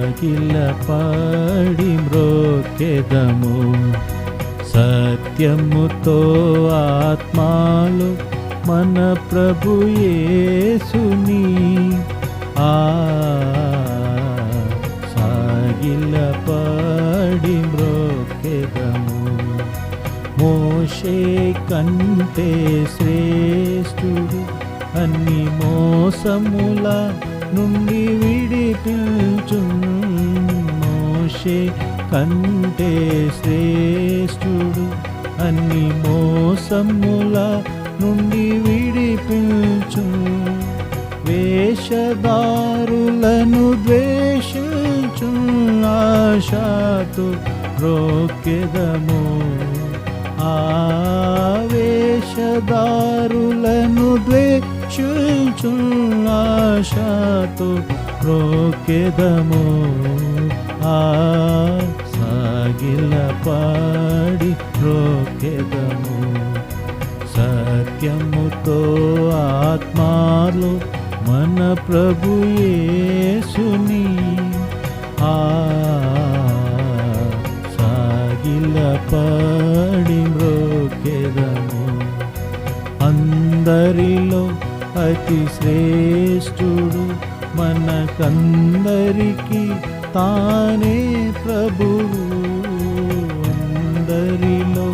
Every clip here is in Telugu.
సాగిలపడి మ్రోకెదము సత్యముతో ఆత్మలో మన ప్రభు యేసుని సాగిలపడి మ్రోకెదము. మోషే కంటే శ్రేష్ఠుడు అన్ని మోసముల నుండి విడిపించు. మోషే కంటే శ్రేష్ఠుడు అన్ని మోసముల నుండి విడిపించు. వేషధారులను ద్వేషించు ఆశతో రోకెదము. వేషధారులను ద్వేషించు ఆశతో రోకెదము. సాగిలపడి రోకెదము సత్యముతో ఆత్మలో మన ప్రభు యేసుని సాగిలపడి మ్రోకెదము. అందరిలో అతి శ్రేష్ఠుడు మనకందరికి తానే ప్రభువు. అందరిలో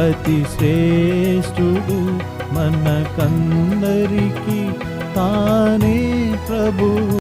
అతి శ్రేష్ఠుడు మనకందరికి తానే ప్రభువు.